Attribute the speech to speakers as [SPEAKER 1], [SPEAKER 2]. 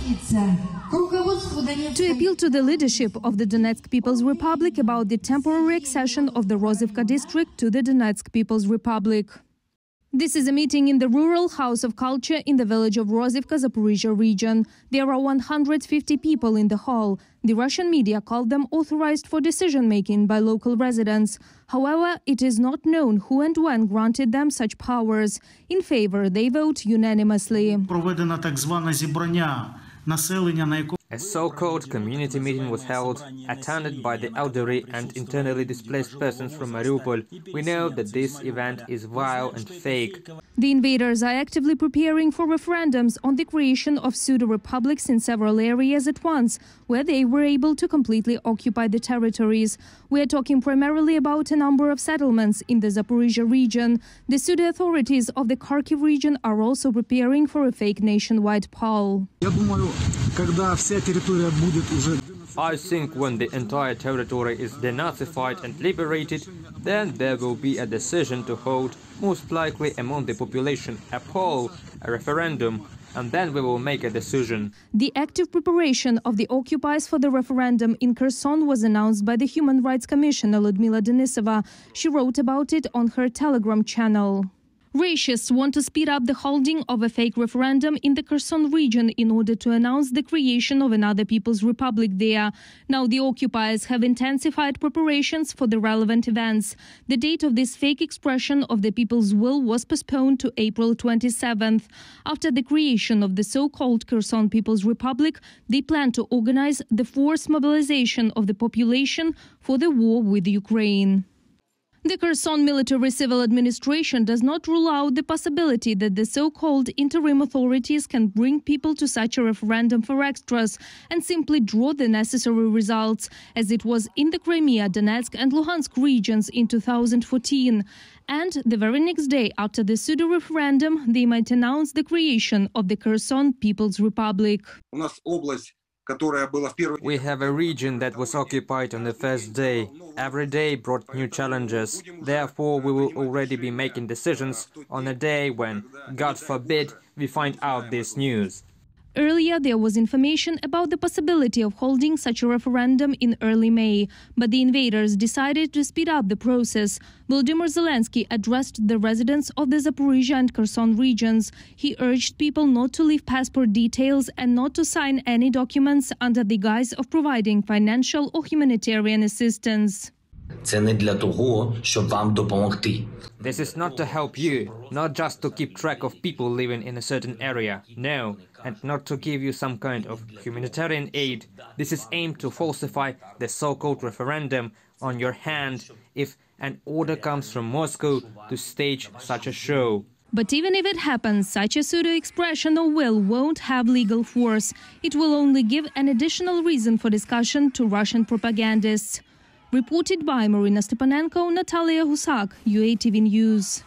[SPEAKER 1] To appeal to the leadership of the Donetsk People's Republic about the temporary accession of the Rozivka district to the Donetsk People's Republic. This is a meeting in the rural House of Culture in the village of Rozivka, Zaporizhia region. There are 150 people in the hall. The Russian media called them authorized for decision-making by local residents. However, it is not known who and when granted them such powers. In favor, they vote unanimously.
[SPEAKER 2] A so-called community meeting was held, attended by the elderly and internally displaced persons from Mariupol. We know that this event is vile and fake.
[SPEAKER 1] The invaders are actively preparing for referendums on the creation of pseudo-republics in several areas at once, where they were able to completely occupy the territories. We are talking primarily about a number of settlements in the Zaporizhia region. The pseudo-authorities of the Kharkiv region are also preparing for a fake nationwide poll.
[SPEAKER 2] I think when the entire territory is denazified and liberated, then there will be a decision to hold, most likely among the population, a poll, a referendum, and then we will make a decision.
[SPEAKER 1] The active preparation of the occupiers for the referendum in Kherson was announced by the Human Rights Commissioner Ludmila Denisova. She wrote about it on her Telegram channel. Racists want to speed up the holding of a fake referendum in the Kherson region in order to announce the creation of another People's Republic there. Now the occupiers have intensified preparations for the relevant events. The date of this fake expression of the people's will was postponed to April 27th. After the creation of the so-called Kherson People's Republic, they plan to organize the forced mobilization of the population for the war with Ukraine. The Kherson Military Civil Administration does not rule out the possibility that the so-called interim authorities can bring people to such a referendum for extras and simply draw the necessary results, as it was in the Crimea, Donetsk and Luhansk regions in 2014. And the very next day after the pseudo-referendum, they might announce the creation of the Kherson People's Republic.
[SPEAKER 2] We have a region that was occupied on the first day. Every day brought new challenges. Therefore, we will already be making decisions on a day when, God forbid, we find out this news.
[SPEAKER 1] Earlier, there was information about the possibility of holding such a referendum in early May, but the invaders decided to speed up the process. Volodymyr Zelensky addressed the residents of the Zaporizhia and Kherson regions. He urged people not to leave passport details and not to sign any documents under the guise of providing financial or humanitarian assistance.
[SPEAKER 2] This is not to help you, not just to keep track of people living in a certain area, no, and not to give you some kind of humanitarian aid. This is aimed to falsify the so-called referendum on your hand if an order comes from Moscow to stage such a show.
[SPEAKER 1] But even if it happens, such a pseudo-expression of will won't have legal force. It will only give an additional reason for discussion to Russian propagandists. Reported by Marina Stepanenko, Natalia Husak, UATV News.